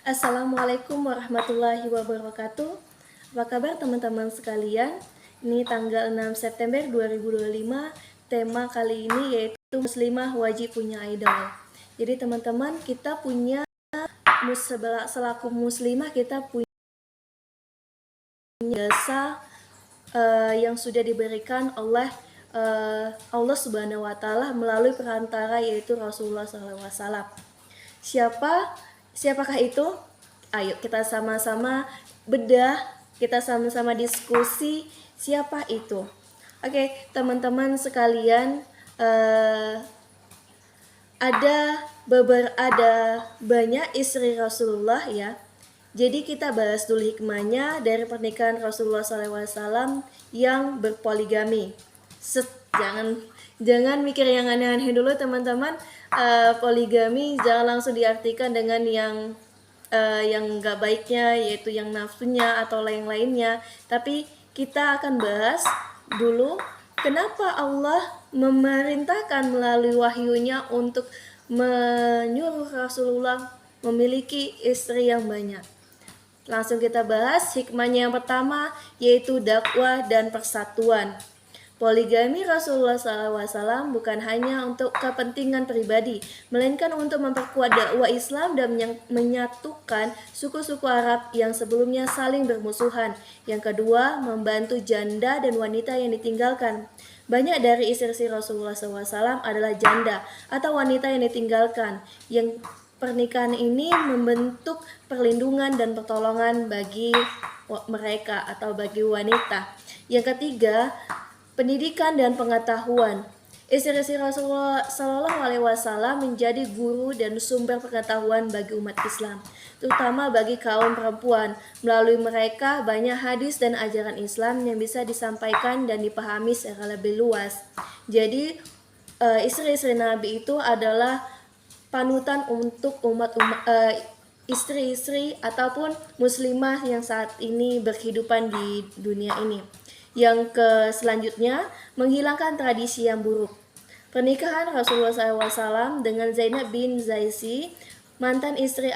Assalamualaikum warahmatullahi wabarakatuh. Apa kabar teman-teman sekalian? Ini tanggal 6 September 2025. Tema kali ini yaitu Muslimah wajib punya idol. Jadi teman-teman, kita punya selaku muslimah kita punya jasa yang sudah diberikan oleh Allah Subhanahu wa taala melalui perantara yaitu Rasulullah SAW. Siapakah itu? Ayo kita sama-sama bedah, kita sama-sama diskusi siapa itu. Oke, teman-teman sekalian, ada banyak istri Rasulullah ya. Jadi kita bahas dulu hikmahnya dari pernikahan Rasulullah SAW yang berpoligami. Jangan mikir yang aneh-aneh dulu teman-teman. Poligami jangan langsung diartikan dengan yang nggak baiknya, yaitu yang nafsunya atau lain-lainnya. Tapi kita akan bahas dulu kenapa Allah memerintahkan melalui wahyunya untuk menyuruh Rasulullah memiliki istri yang banyak. Langsung kita bahas hikmahnya yang pertama, yaitu dakwah dan persatuan. Poligami Rasulullah SAW bukan hanya untuk kepentingan pribadi, melainkan untuk memperkuat dakwah Islam dan menyatukan suku-suku Arab yang sebelumnya saling bermusuhan. Yang kedua, membantu janda dan wanita yang ditinggalkan. Banyak dari istri Rasulullah SAW adalah janda atau wanita yang ditinggalkan, yang pernikahan ini membentuk perlindungan dan pertolongan bagi mereka atau bagi wanita. Yang ketiga, pendidikan dan pengetahuan. Istri Rasulullah SAW menjadi guru dan sumber pengetahuan bagi umat Islam, terutama bagi kaum perempuan. Melalui mereka banyak hadis dan ajaran Islam yang bisa disampaikan dan dipahami secara lebih luas. Jadi istri-istri Nabi itu adalah panutan untuk istri-istri ataupun muslimah yang saat ini berkehidupan di dunia ini. Yang selanjutnya, menghilangkan tradisi yang buruk. Pernikahan Rasulullah SAW dengan Zainab bin Zaisi, mantan istri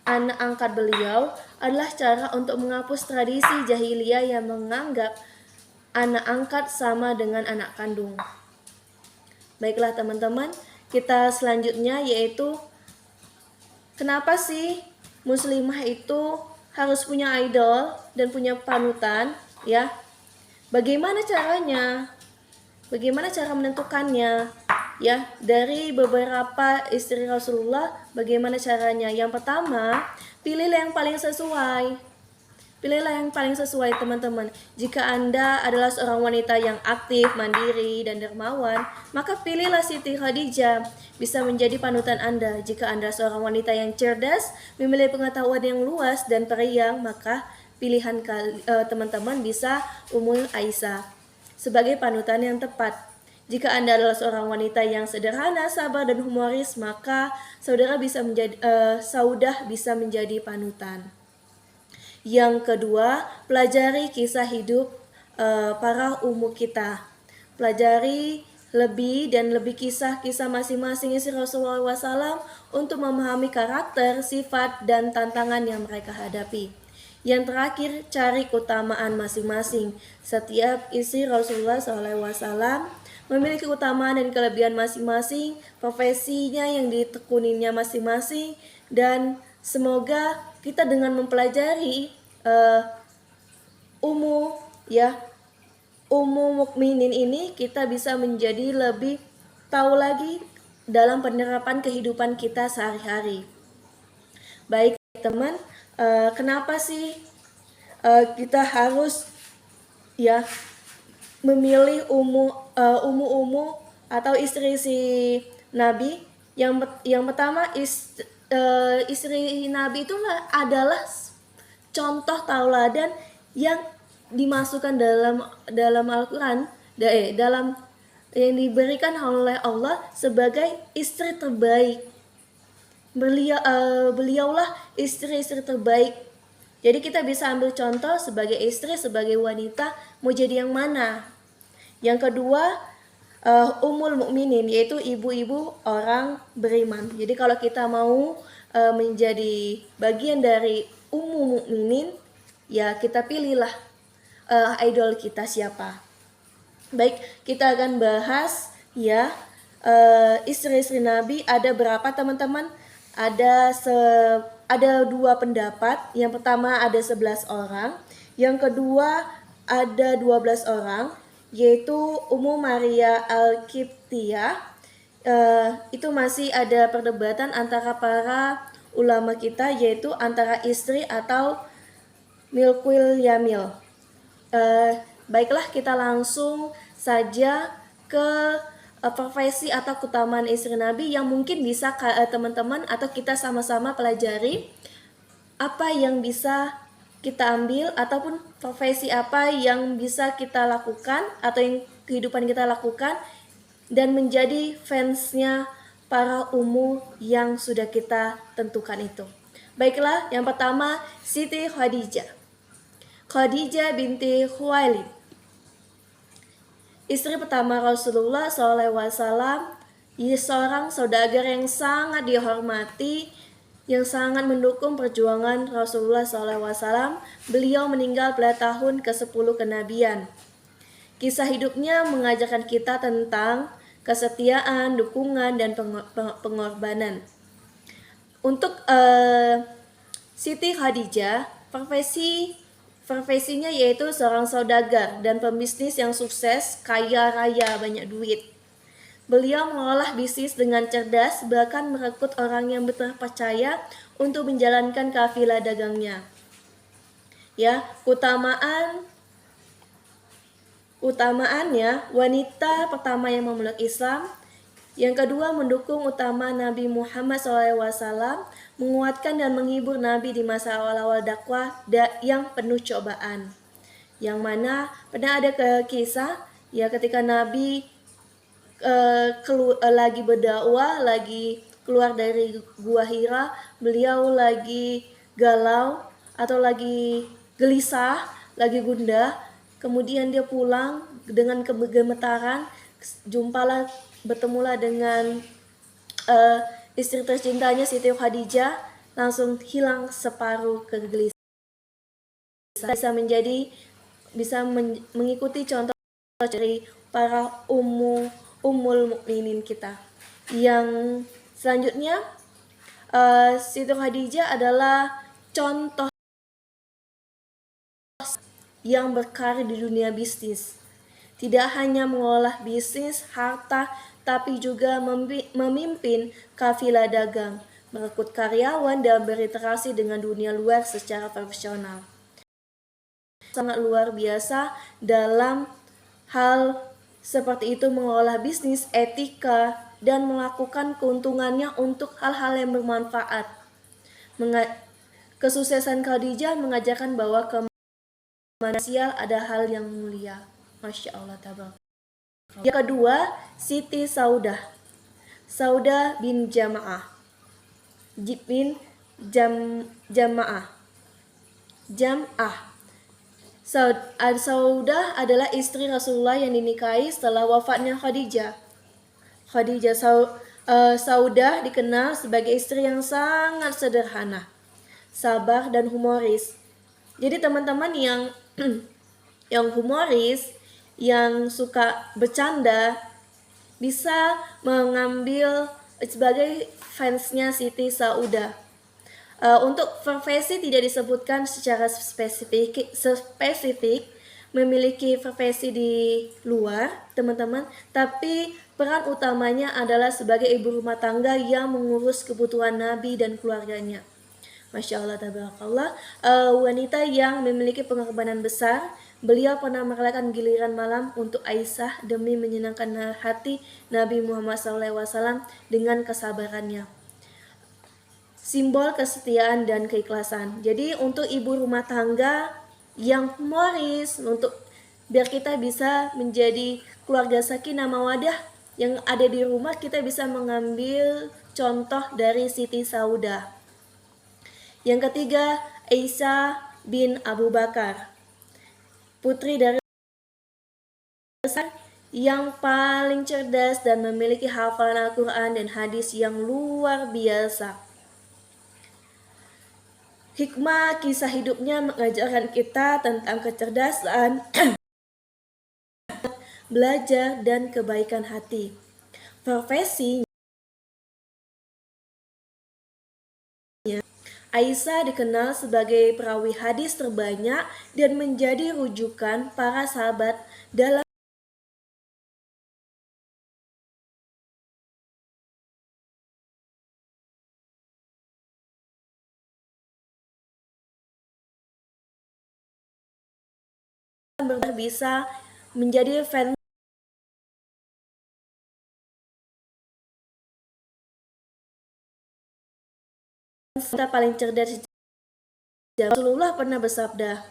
anak angkat beliau, adalah cara untuk menghapus tradisi jahiliyah yang menganggap anak angkat sama dengan anak kandung. Baiklah teman-teman, kita selanjutnya yaitu kenapa sih muslimah itu harus punya idol dan punya panutan ya? Bagaimana caranya? Bagaimana cara menentukannya? Ya, dari beberapa istri Rasulullah, bagaimana caranya? Yang pertama, pilihlah yang paling sesuai. Pilihlah yang paling sesuai teman-teman. Jika Anda adalah seorang wanita yang aktif, mandiri, dan dermawan, maka pilihlah Siti Khadijah, bisa menjadi panutan Anda. Jika Anda seorang wanita yang cerdas, memiliki pengetahuan yang luas dan periang, maka pilihan teman-teman bisa Ummul Aisyah sebagai panutan yang tepat. Jika Anda adalah seorang wanita yang sederhana, sabar, dan humoris, maka Saudah bisa menjadi panutan. Yang kedua, pelajari kisah hidup para ummu kita. Pelajari lebih dan lebih kisah-kisah masing-masing istri Rasulullah SAW untuk memahami karakter, sifat, dan tantangan yang mereka hadapi. Yang terakhir, cari keutamaan masing-masing. Setiap istri Rasulullah SAW memiliki keutamaan dan kelebihan masing-masing, profesinya yang ditekuninya masing-masing, dan semoga kita dengan mempelajari Ummu Mukminin ini, kita bisa menjadi lebih tahu lagi dalam penerapan kehidupan kita sehari-hari. Baik teman, kenapa sih kita harus memilih ummu atau istri si Nabi? Yang pertama, istri Nabi itu adalah contoh tauladan yang dimasukkan dalam Al-Quran, dalam yang diberikan oleh Allah sebagai istri terbaik. Beliaulah istri-istri terbaik. Jadi kita bisa ambil contoh sebagai istri, sebagai wanita, mau jadi yang mana. Yang kedua, Ummul Mukminin, yaitu ibu-ibu orang beriman. Jadi kalau kita mau menjadi bagian dari Ummu Mukminin, ya kita pilihlah idol kita siapa. Baik, kita akan bahas ya istri-istri Nabi ada berapa teman-teman? Ada dua pendapat. Yang pertama ada 11 orang, yang kedua ada 12 orang, yaitu Ummu Maria Al-Qibtiyah. Itu masih ada perdebatan antara para ulama kita, yaitu antara istri atau milkul yamil. Baiklah, kita langsung saja ke profesi atau keutamaan istri Nabi yang mungkin bisa teman-teman atau kita sama-sama pelajari apa yang bisa kita ambil ataupun profesi apa yang bisa kita lakukan atau yang kehidupan kita lakukan dan menjadi fansnya para ummu yang sudah kita tentukan itu. Baiklah, yang pertama Siti Khadijah. Khadijah binti Khuwailid, istri pertama Rasulullah SAW, seorang saudagar yang sangat dihormati, yang sangat mendukung perjuangan Rasulullah SAW. Beliau meninggal pada tahun ke-10 kenabian. Kisah hidupnya mengajarkan kita tentang kesetiaan, dukungan, dan pengorbanan. Untuk Siti Khadijah, profesinya yaitu seorang saudagar dan pembisnis yang sukses, kaya raya, banyak duit. Beliau mengolah bisnis dengan cerdas, bahkan merekrut orang yang terpercaya untuk menjalankan kafilah dagangnya. Ya, utamaannya wanita pertama yang memeluk Islam. Yang kedua, mendukung utama Nabi Muhammad SAW, menguatkan dan menghibur Nabi di masa awal-awal dakwah yang penuh cobaan. Yang mana pernah ada kisah ya ketika Nabi lagi berdakwah, lagi keluar dari Gua Hira, beliau lagi galau atau lagi gelisah, lagi gundah. Kemudian dia pulang dengan kegemetaran, bertemulah dengan istri tercintanya Siti Khadijah, langsung hilang separuh kegelisahan. Bisa mengikuti contoh dari para ummul mukminin kita. Yang selanjutnya Siti Khadijah adalah contoh yang berkarir di dunia bisnis. Tidak hanya mengolah bisnis harta, tapi juga memimpin kafilah dagang, merekrut karyawan, dan berinteraksi dengan dunia luar secara profesional. Sangat luar biasa dalam hal seperti itu, mengolah bisnis, etika, dan melakukan keuntungannya untuk hal-hal yang bermanfaat. Kesuksesan Khadijah mengajarkan bahwa manusia ada hal yang mulia. Masya Allah tabarakallah. Yang kedua, Siti Saudah. Saudah bin Jama'ah. Saudah adalah istri Rasulullah yang dinikahi setelah wafatnya Khadijah. Saudah dikenal sebagai istri yang sangat sederhana, sabar, dan humoris. Jadi teman-teman yang humoris, yang suka bercanda, bisa mengambil sebagai fansnya Siti Saudah. Untuk profesi tidak disebutkan secara spesifik memiliki profesi di luar teman-teman, tapi peran utamanya adalah sebagai ibu rumah tangga yang mengurus kebutuhan Nabi dan keluarganya. Masya Allah tabarakallah. Wanita yang memiliki pengorbanan besar. Beliau pernah merelakan giliran malam untuk Aisyah demi menyenangkan hati Nabi Muhammad SAW dengan kesabarannya. Simbol kesetiaan dan keikhlasan. Jadi untuk ibu rumah tangga yang humoris, biar kita bisa menjadi keluarga sakinah mawadah yang ada di rumah, kita bisa mengambil contoh dari Siti Saudah. Yang ketiga, Aisyah bin Abu Bakar, putri dari yang paling cerdas dan memiliki hafalan Al-Quran dan hadis yang luar biasa. Hikmah kisah hidupnya mengajarkan kita tentang kecerdasan, belajar, dan kebaikan hati. Profesi Aisyah dikenal sebagai perawi hadis terbanyak dan menjadi rujukan para sahabat dalam bisa menjadi fans paling cerdas. Rasulullah pernah bersabda,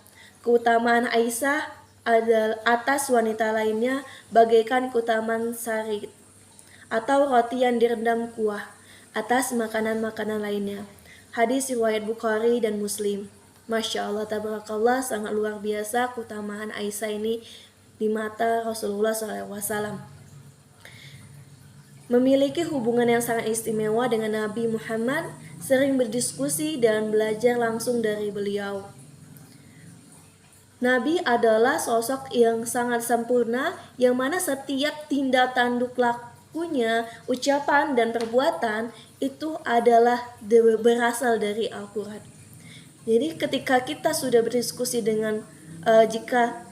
keutamaan Aisyah adalah atas wanita lainnya bagaikan keutamaan sarit atau roti yang direndam kuah atas makanan-makanan lainnya. Hadis riwayat Bukhari dan Muslim. Masya Allah, tabarakallah, sangat luar biasa keutamaan Aisyah ini di mata Rasulullah SAW. Memiliki hubungan yang sangat istimewa dengan Nabi Muhammad, sering berdiskusi dan belajar langsung dari beliau. Nabi adalah sosok yang sangat sempurna, yang mana setiap tindak tanduk lakunya, ucapan dan perbuatan itu adalah berasal dari Al-Quran. Jadi ketika kita sudah berdiskusi dengan jika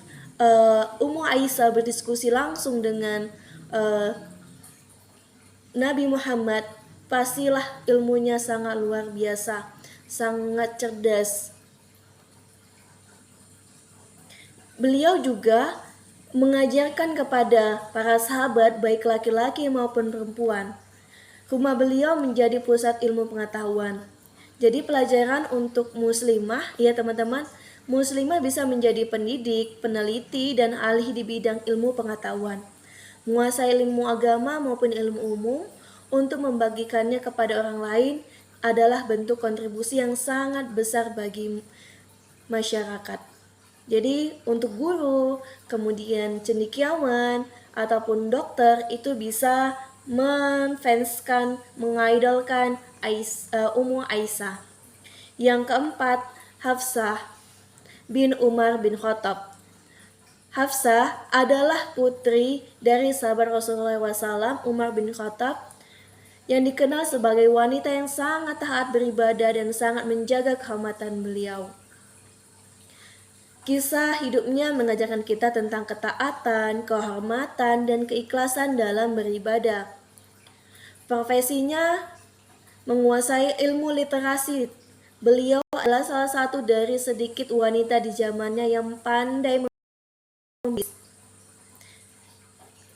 Ummu Aisyah berdiskusi langsung dengan Nabi Muhammad, pastilah ilmunya sangat luar biasa, sangat cerdas. Beliau juga mengajarkan kepada para sahabat baik laki-laki maupun perempuan. Rumah beliau menjadi pusat ilmu pengetahuan. Jadi pelajaran untuk muslimah, ya teman-teman, muslimah bisa menjadi pendidik, peneliti, dan ahli di bidang ilmu pengetahuan. Menguasai ilmu agama maupun ilmu umum untuk membagikannya kepada orang lain adalah bentuk kontribusi yang sangat besar bagi masyarakat. Jadi untuk guru, kemudian cendekiawan, ataupun dokter itu bisa menfanskan, mengidolkan Ummu Aisyah. Yang keempat, Hafsah bin Umar bin Khattab. Hafsah adalah putri dari sahabat Rasulullah SAW, Umar bin Khattab, yang dikenal sebagai wanita yang sangat taat beribadah dan sangat menjaga kehormatan beliau. Kisah hidupnya mengajarkan kita tentang ketaatan, kehormatan, dan keikhlasan dalam beribadah. Profesinya menguasai ilmu literasi. Beliau adalah salah satu dari sedikit wanita di zamannya yang pandai menulis.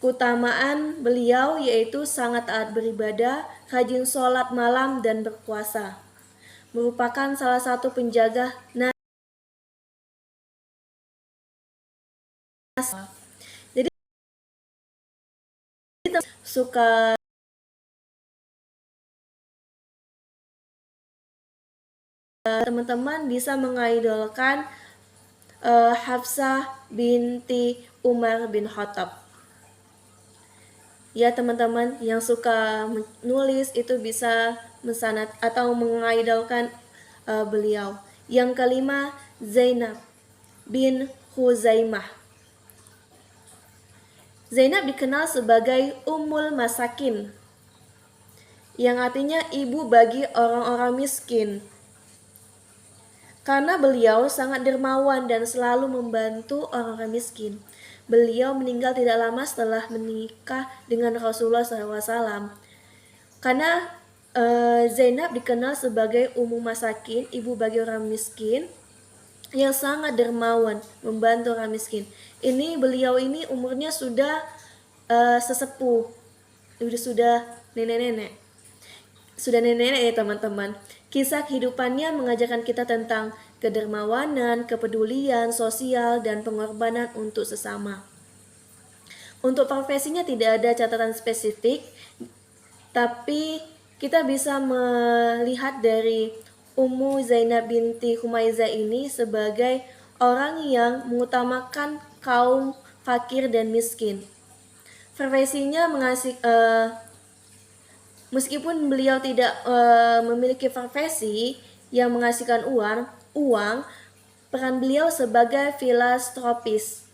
Keutamaan beliau yaitu sangat taat beribadah, rajin sholat malam, dan berpuasa. Merupakan salah satu penjaga Jadi suka teman-teman bisa mengidolkan Hafsah binti Umar bin Khattab. Ya teman-teman yang suka menulis itu bisa mensanad atau mengidolkan beliau. Yang kelima, Zainab bin Khuzaimah. Zainab dikenal sebagai Ummul Masakin, yang artinya ibu bagi orang-orang miskin. Karena beliau sangat dermawan dan selalu membantu orang-orang miskin. Beliau meninggal tidak lama setelah menikah dengan Rasulullah SAW. Karena Zainab dikenal sebagai Ummu Masakin, ibu bagi orang miskin, yang sangat dermawan, membantu orang miskin. Beliau ini umurnya sudah sesepuh, sudah nenek-nenek. Sudah nenek-nenek ya teman-teman. Kisah kehidupannya mengajarkan kita tentang kedermawanan, kepedulian sosial, dan pengorbanan untuk sesama. Untuk profesinya tidak ada catatan spesifik, tapi kita bisa melihat dari Ummu Zainab binti Humaizah ini sebagai orang yang mengutamakan kaum fakir dan miskin. Profesinya meskipun beliau tidak memiliki profesi, yang menghasilkan uang, peran beliau sebagai filantropis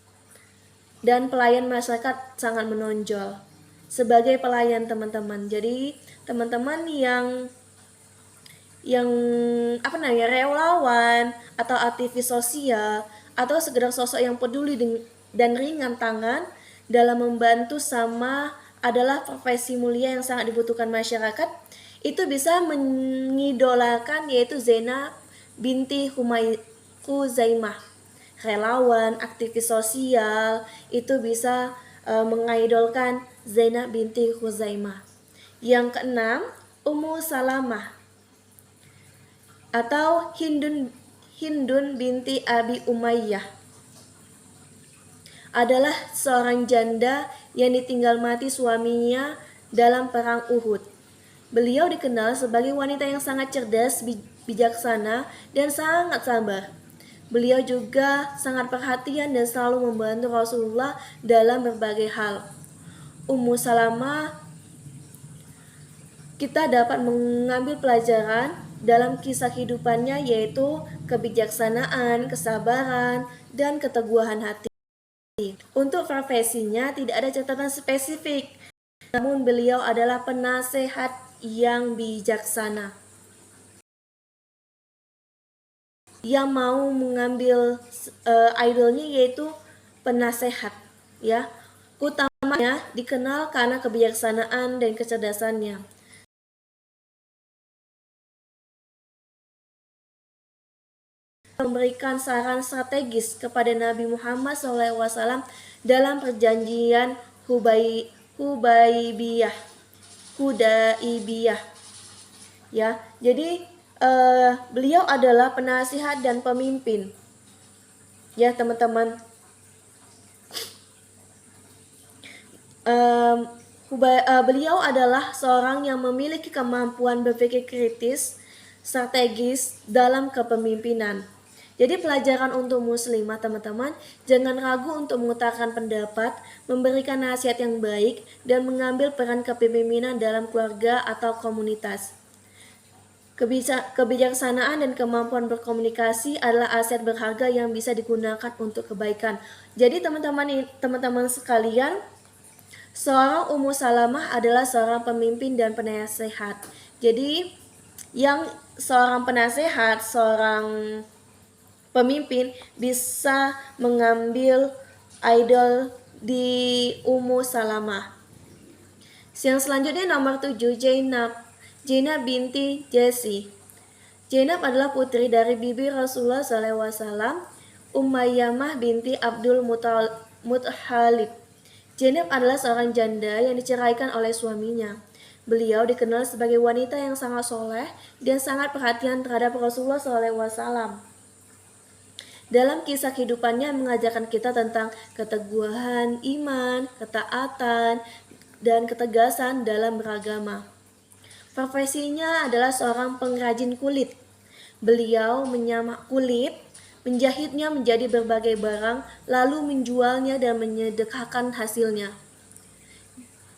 dan pelayan masyarakat sangat menonjol. Sebagai pelayan teman-teman. Jadi teman-teman yang relawan atau aktivis sosial atau sekedar sosok yang peduli dan ringan tangan dalam membantu sama adalah profesi mulia yang sangat dibutuhkan masyarakat. Itu bisa mengidolakan yaitu Zainab binti Khuzaimah. Relawan, aktivis sosial itu bisa mengidolkan Zainab binti Khuzaimah. Yang keenam, Ummu Salamah atau Hindun binti Abi Umayyah adalah seorang janda yang ditinggal mati suaminya dalam perang Uhud. Beliau dikenal sebagai wanita yang sangat cerdas, bijaksana, dan sangat sabar. Beliau juga sangat perhatian dan selalu membantu Rasulullah dalam berbagai hal. Ummu Salamah, kita dapat mengambil pelajaran dalam kisah kehidupannya yaitu kebijaksanaan, kesabaran, dan keteguhan hati. Untuk profesinya tidak ada catatan spesifik, namun beliau adalah penasehat yang bijaksana. Yang mau mengambil idolnya yaitu penasehat, ya. Utamanya dikenal karena kebijaksanaan dan kecerdasannya. Memberikan saran strategis kepada Nabi Muhammad SAW dalam perjanjian Hudaibiyah. Ya, jadi beliau adalah penasihat dan pemimpin. Ya, teman-teman. Beliau adalah seorang yang memiliki kemampuan berpikir kritis, strategis dalam kepemimpinan. Jadi pelajaran untuk muslimah teman-teman, jangan ragu untuk mengutarakan pendapat, memberikan nasihat yang baik, dan mengambil peran kepemimpinan dalam keluarga atau komunitas. Kebijaksanaan dan kemampuan berkomunikasi adalah aset berharga yang bisa digunakan untuk kebaikan. Jadi teman-teman sekalian, seorang Ummu Salamah adalah seorang pemimpin dan penasehat. Jadi yang seorang penasehat, seorang pemimpin bisa mengambil idol di Ummu Salamah. Yang selanjutnya nomor 7, Zainab binti Jesi. Zainab adalah putri dari bibi Rasulullah SAW, Umayyamah binti Abdul Muthalib. Zainab adalah seorang janda yang diceraikan oleh suaminya. Beliau dikenal sebagai wanita yang sangat soleh dan sangat perhatian terhadap Rasulullah SAW. Dalam kisah kehidupannya mengajarkan kita tentang keteguhan iman, ketaatan, dan ketegasan dalam beragama. Profesinya adalah seorang pengrajin kulit. Beliau menyamak kulit, menjahitnya menjadi berbagai barang, lalu menjualnya dan menyedekahkan hasilnya.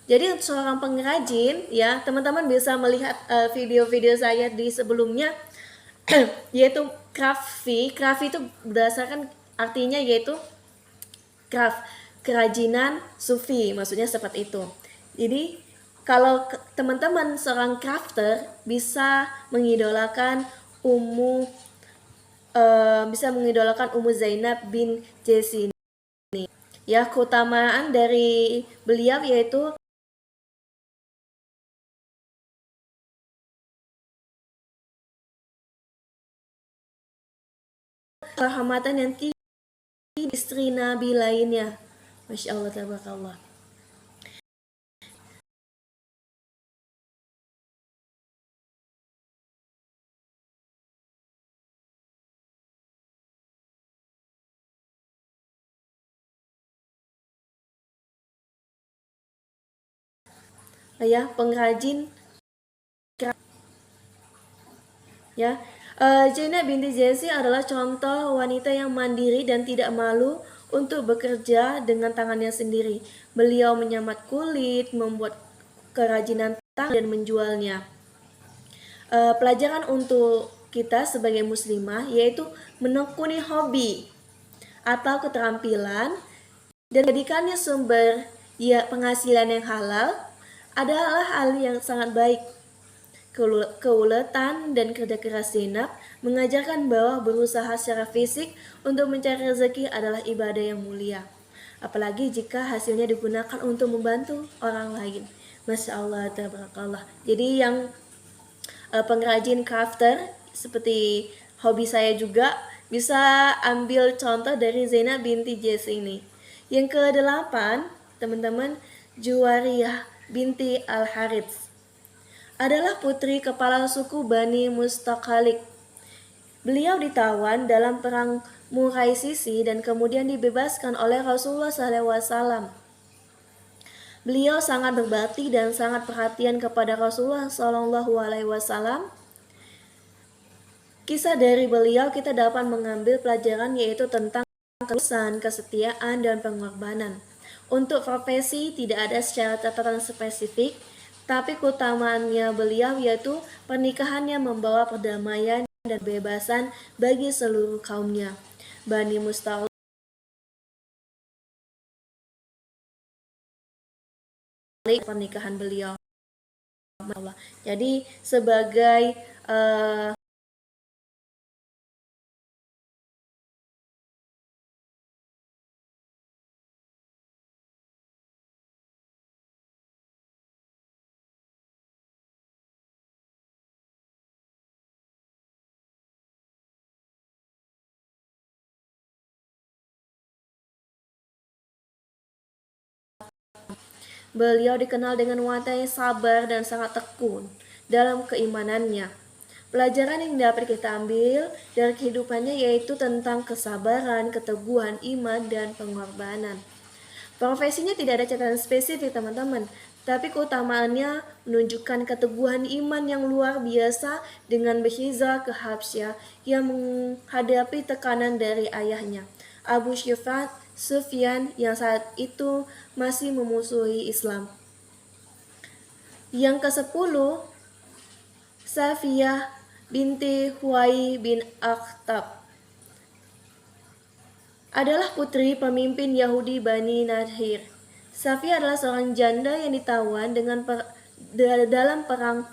Jadi seorang pengrajin, ya teman-teman bisa melihat video-video saya di sebelumnya, yaitu Craft itu berdasarkan artinya yaitu craft, kerajinan sufi, maksudnya seperti itu. Jadi kalau teman-teman seorang crafter bisa mengidolakan Ummu Zainab bin Jesi ini. Ya, keutamaan dari beliau yaitu rahmatan yang tinggi istri Nabi lainnya. Masya Allah, tabarakallah. Ya, pengrajin ya. Zainab binti Jesi adalah contoh wanita yang mandiri dan tidak malu untuk bekerja dengan tangannya sendiri. Beliau menyamat kulit, membuat kerajinan tangan dan menjualnya. Pelajaran untuk kita sebagai muslimah, yaitu menekuni hobi atau keterampilan dan jadikannya sumber penghasilan yang halal adalah hal yang sangat baik. Keuletan dan kerja keras Zainab mengajarkan bahwa berusaha secara fisik untuk mencari rezeki adalah ibadah yang mulia. Apalagi jika hasilnya digunakan untuk membantu orang lain. Masya Allah, tabarakallah. Jadi yang pengrajin crafter seperti hobi saya juga bisa ambil contoh dari Zainab binti Jesse ini. Yang ke-8, teman-teman, Juwariyah binti Al-Harits adalah putri kepala suku Bani Mustaqalik. Beliau ditawan dalam perang Muraisisi dan kemudian dibebaskan oleh Rasulullah SAW. Beliau sangat berbakti dan sangat perhatian kepada Rasulullah SAW. Kisah dari beliau kita dapat mengambil pelajaran yaitu tentang ketulusan, kesetiaan, dan pengorbanan. Untuk profesi tidak ada secara catatan spesifik, tapi keutamaannya beliau yaitu pernikahannya membawa perdamaian dan kebebasan bagi seluruh kaumnya. Bani Mustaqil pernikahan beliau. Jadi sebagai beliau dikenal dengan wanita yang sabar dan sangat tekun dalam keimanannya. Pelajaran yang dapat kita ambil dari kehidupannya yaitu tentang kesabaran, keteguhan, iman, dan pengorbanan. Profesinya tidak ada catatan spesifik teman-teman, tapi keutamaannya menunjukkan keteguhan iman yang luar biasa dengan berhijrah ke Habsyah yang menghadapi tekanan dari ayahnya, Abu Sufyan yang saat itu masih memusuhi Islam. Yang ke-10, Safiyah binti Huwai bin Akhtab adalah putri pemimpin Yahudi Bani Nadir. Safiyah adalah seorang janda yang ditawan dalam perang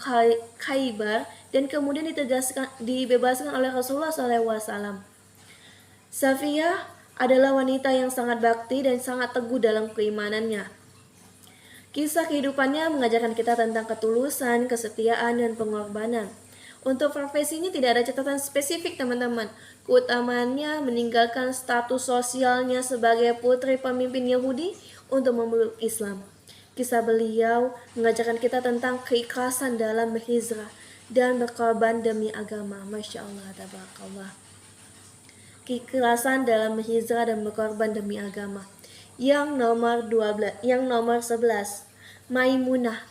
Khaybar dan kemudian dibebaskan oleh Rasulullah SAW. Safiyah adalah wanita yang sangat bakti dan sangat teguh dalam keimanannya. Kisah kehidupannya mengajarkan kita tentang ketulusan, kesetiaan, dan pengorbanan. Untuk profesinya tidak ada catatan spesifik teman-teman. Keutamaannya meninggalkan status sosialnya sebagai putri pemimpin Yahudi untuk memeluk Islam. Kisah beliau mengajarkan kita tentang keikhlasan dalam berhijrah dan berkorban demi agama. Masya Allah, tabarakallah. Keikhlasan dalam berhijrah dan berkorban demi agama. Yang nomor 11, Maimunah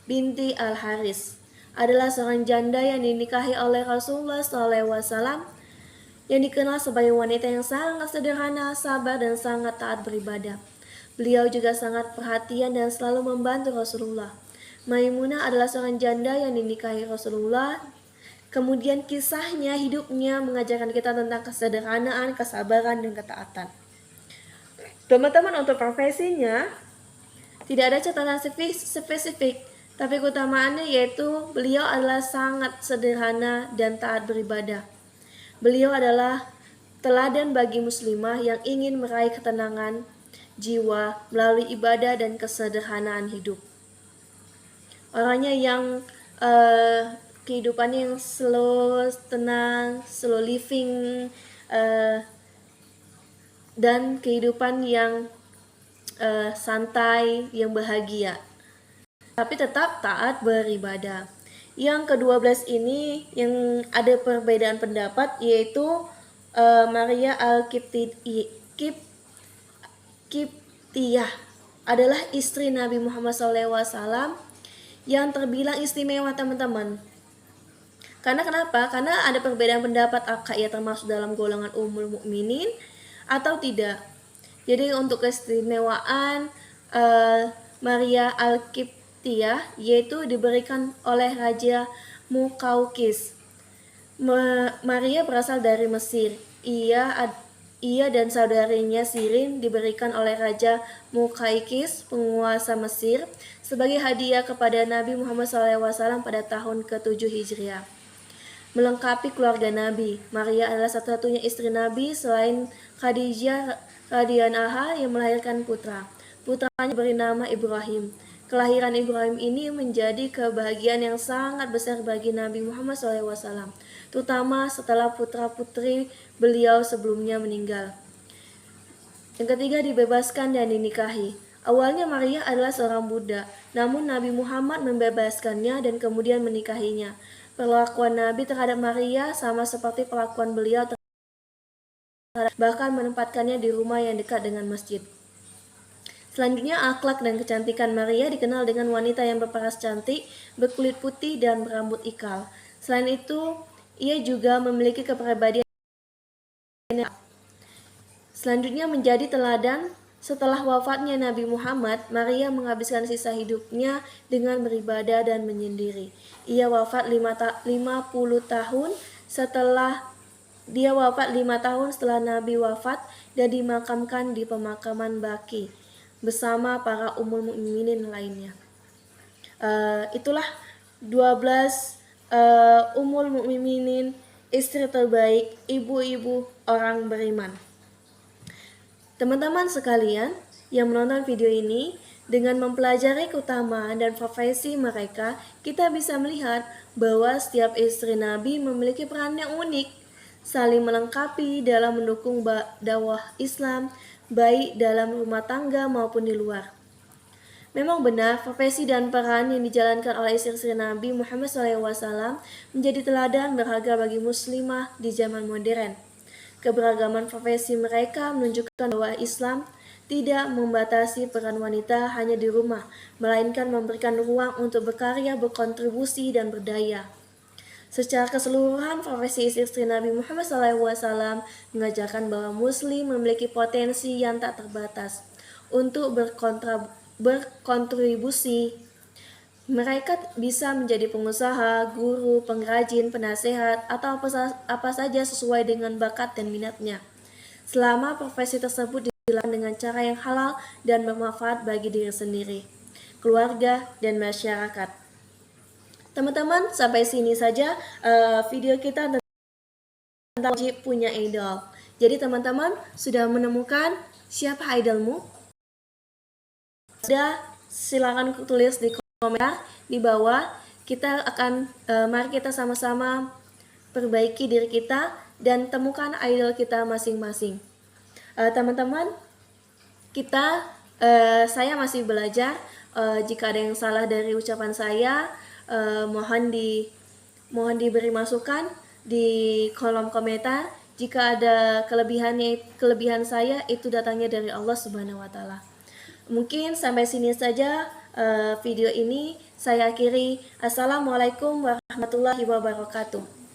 binti Al-Haris adalah seorang janda yang dinikahi oleh Rasulullah SAW yang dikenal sebagai wanita yang sangat sederhana, sabar, dan sangat taat beribadah. Beliau juga sangat perhatian dan selalu membantu Rasulullah. Maimunah adalah seorang janda yang dinikahi Rasulullah. Kemudian kisahnya, hidupnya mengajarkan kita tentang kesederhanaan, kesabaran, dan ketaatan. Teman-teman, untuk profesinya tidak ada catatan spesifik, tapi keutamaannya yaitu beliau adalah sangat sederhana dan taat beribadah. Beliau adalah teladan bagi muslimah yang ingin meraih ketenangan jiwa melalui ibadah dan kesederhanaan hidup. Orangnya yang kehidupannya yang slow, tenang, slow living, dan kehidupan yang santai, yang bahagia, tapi tetap taat beribadah. Yang ke-12 ini yang ada perbedaan pendapat yaitu Maria Al-Qibtiyah adalah istri Nabi Muhammad SAW yang terbilang istimewa teman-teman. Karena kenapa? Karena ada perbedaan pendapat apakah ia termasuk dalam golongan Ummul Mukminin atau tidak. Jadi untuk keistimewaan Maria Al-Qibtiyah yaitu diberikan oleh Raja Muqawqis. Maria berasal dari Mesir. Ia dan saudarinya Sirin diberikan oleh Raja Mukaikis, penguasa Mesir, sebagai hadiah kepada Nabi Muhammad SAW pada tahun ke-7 Hijriah. Melengkapi keluarga Nabi, Maria adalah satu-satunya istri Nabi selain Khadijah radhiyallahu anha yang melahirkan putra. Putranya beri nama Ibrahim. Kelahiran Ibrahim ini menjadi kebahagiaan yang sangat besar bagi Nabi Muhammad SAW, terutama setelah putra-putri beliau sebelumnya meninggal. Yang ketiga, dibebaskan dan dinikahi. Awalnya Maria adalah seorang budak, namun Nabi Muhammad membebaskannya dan kemudian menikahinya. Perlakuan Nabi terhadap Maria sama seperti perlakuan beliau bahkan menempatkannya di rumah yang dekat dengan masjid. Selanjutnya, akhlak dan kecantikan Maria dikenal dengan wanita yang berparas cantik, berkulit putih, dan berambut ikal. Selain itu, ia juga memiliki kepribadian. Selanjutnya, menjadi teladan. Setelah wafatnya Nabi Muhammad, Maria menghabiskan sisa hidupnya dengan beribadah dan menyendiri. Ia wafat 50 tahun setelah Nabi wafat dan dimakamkan di pemakaman Baqi bersama para ummul mukminin lainnya. Itulah 12 ummul mukminin, istri terbaik, ibu-ibu orang beriman. Teman-teman sekalian yang menonton video ini, dengan mempelajari keutamaan dan profesi mereka, kita bisa melihat bahwa setiap istri Nabi memiliki peran yang unik, saling melengkapi dalam mendukung dakwah Islam, baik dalam rumah tangga maupun di luar. Memang benar, profesi dan peran yang dijalankan oleh istri Nabi Muhammad SAW menjadi teladan berharga bagi muslimah di zaman modern. Keberagaman profesi mereka menunjukkan bahwa Islam tidak membatasi peran wanita hanya di rumah, melainkan memberikan ruang untuk berkarya, berkontribusi, dan berdaya. Secara keseluruhan, profesi istri Nabi Muhammad SAW mengajarkan bahwa Muslim memiliki potensi yang tak terbatas untuk berkontribusi. Mereka bisa menjadi pengusaha, guru, pengrajin, penasehat, atau apa saja sesuai dengan bakat dan minatnya, selama profesi tersebut dilakukan dengan cara yang halal dan bermanfaat bagi diri sendiri, keluarga, dan masyarakat. Teman-teman, sampai sini saja video kita tentang wajib punya idol. Jadi teman-teman sudah menemukan siapa idolmu? Sudah, silakan tulis di komentar di bawah. Mari kita sama-sama perbaiki diri kita dan temukan idol kita masing-masing. Teman-teman, saya masih belajar. Jika ada yang salah dari ucapan saya, mohon diberi masukan di kolom komentar. Jika ada kelebihan saya, itu datangnya dari Allah Subhanahu wa Ta'ala. Mungkin sampai sini saja video ini saya akhiri. Assalamualaikum warahmatullahi wabarakatuh.